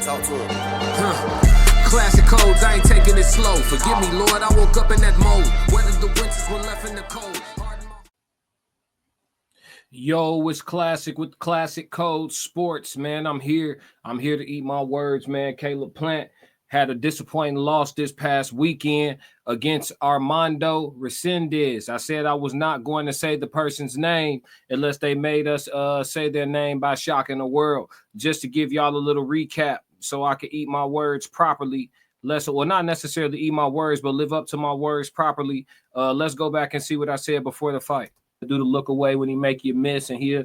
Talk to him. Classic codes, I ain't taking it slow. Forgive me, Lord, I woke up in that mode. Whether the winters were left in the cold. Yo, it's Classic with Classic Code Sports, man. I'm here to eat my words, man. Caleb Plant had a disappointing loss this past weekend against Armando Resendiz. I said I was not going to say the person's name unless they made us say their name by shocking the world. Just to give y'all a little recap so I could eat my words properly. Not necessarily eat my words, but live up to my words properly. Let's go back and see what I said before the fight. Do the look away when he make you miss, and he'll,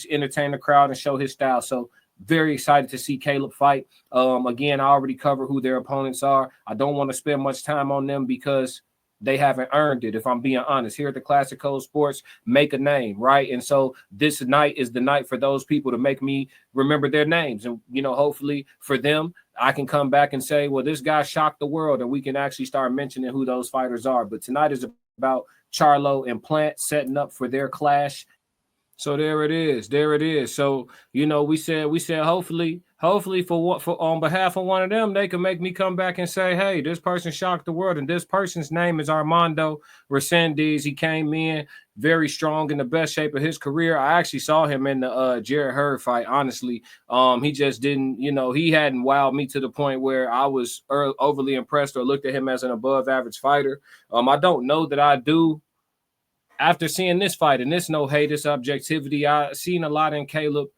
entertain the crowd and show his style. So very excited to see Caleb fight. Again, I already covered who their opponents are. I don't want to spend much time on them because they haven't earned it, if I'm being honest. Here at the Classic Code Sports, make a name, right? And so this night is the night for those people to make me remember their names. And, hopefully for them, I can come back and say, well, this guy shocked the world, and we can actually start mentioning who those fighters are. But tonight is about Charlo and Plant setting up for their clash. So there it is. So, we said hopefully for on behalf of one of them, they can make me come back and say, hey, this person shocked the world, and this person's name is Armando Resendiz. He came in very strong, in the best shape of his career. I actually saw him in the Jared Hurd fight, honestly. He just didn't, he hadn't wowed me to the point where I was overly impressed or looked at him as an above average fighter. I don't know that I do. After seeing this fight, and this no hate, this objectivity, I've seen a lot in Caleb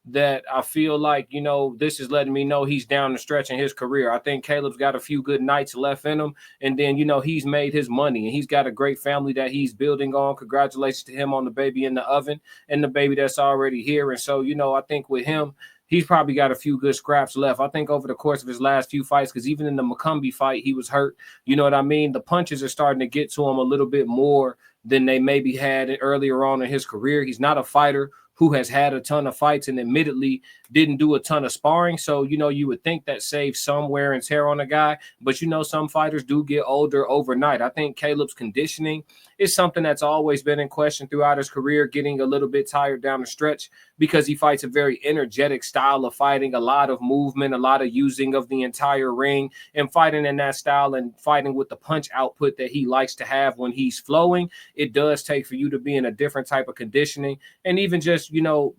that I feel like, this is letting me know he's down the stretch in his career. I think Caleb's got a few good nights left in him. And then, he's made his money, and he's got a great family that he's building on. Congratulations to him on the baby in the oven and the baby that's already here. And so, I think with him, he's probably got a few good scraps left. I think over the course of his last few fights, because even in the McCumbee fight, he was hurt. You know what I mean? The punches are starting to get to him a little bit more than they maybe had earlier on in his career. He's not a fighter who has had a ton of fights and admittedly didn't do a ton of sparring. So, you would think that saves some wear and tear on a guy. But, some fighters do get older overnight. I think Caleb's conditioning is something that's always been in question throughout his career, getting a little bit tired down the stretch because he fights a very energetic style of fighting, a lot of movement, a lot of using of the entire ring, and fighting in that style and fighting with the punch output that he likes to have when he's flowing. It does take for you to be in a different type of conditioning, and even just,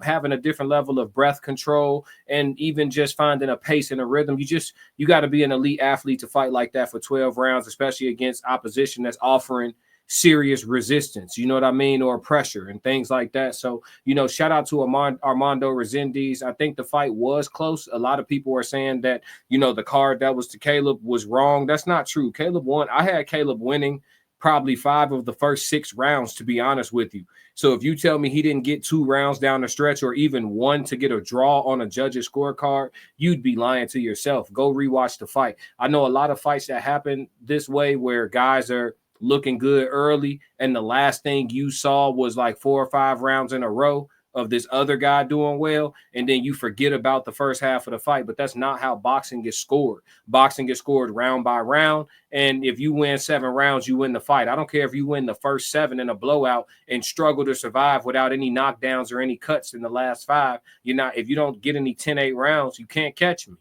having a different level of breath control, and even just finding a pace and a rhythm. You got to be an elite athlete to fight like that for 12 rounds, especially against opposition that's offering serious resistance, you know what I mean, or pressure and things like that. So, shout out to Armando Resendiz. I think the fight was close. A lot of people are saying that, the card that was to Caleb was wrong. That's not true. Caleb won. I had Caleb winning probably 5 of the first 6 rounds, to be honest with you. So if you tell me he didn't get 2 rounds down the stretch or even 1 to get a draw on a judge's scorecard, you'd be lying to yourself. Go rewatch the fight. I know a lot of fights that happen this way where guys are looking good early, and the last thing you saw was like 4 or 5 rounds in a row of this other guy doing well, and then you forget about the first half of the fight. But that's not how boxing gets scored. Boxing gets scored round by round, and if you win 7 rounds, you win the fight. I don't care if you win the first 7 in a blowout and struggle to survive without any knockdowns or any cuts in the last 5. If you don't get any 10-8 rounds, you can't catch me.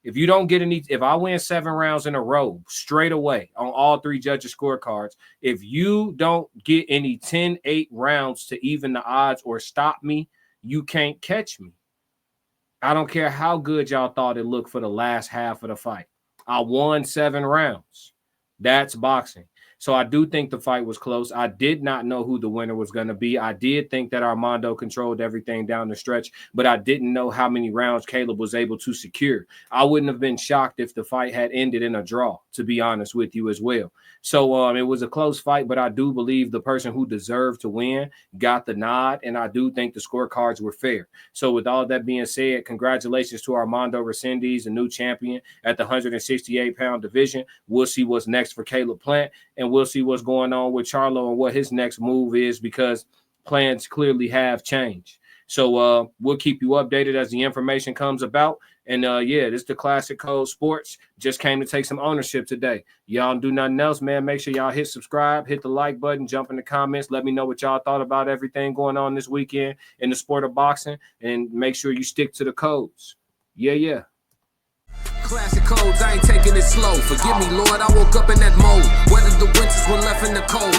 If I win 7 rounds in a row straight away on all 3 judges' scorecards, if you don't get any 10-8 rounds to even the odds or stop me, you can't catch me. I don't care how good y'all thought it looked for the last half of the fight. I won 7 rounds. That's boxing. So I do think the fight was close. I did not know who the winner was going to be. I did think that Armando controlled everything down the stretch, but I didn't know how many rounds Caleb was able to secure. I wouldn't have been shocked if the fight had ended in a draw, to be honest with you as well. So it was a close fight, but I do believe the person who deserved to win got the nod, and I do think the scorecards were fair. So with all that being said, congratulations to Armando Resendiz, a new champion at the 168-pound division. We'll see what's next for Caleb Plant, and we'll see what's going on with Charlo and what his next move is, because plans clearly have changed. So we'll keep you updated as the information comes about. And this is the Classic Code Sports. Just came to take some ownership today. Y'all do nothing else, man. Make sure y'all hit subscribe, hit the like button, jump in the comments. Let me know what y'all thought about everything going on this weekend in the sport of boxing. And make sure you stick to the codes. Yeah. classic codes, I ain't taking it slow. Forgive me, Lord, I woke up in that mode. Weathered the winters when left in the cold.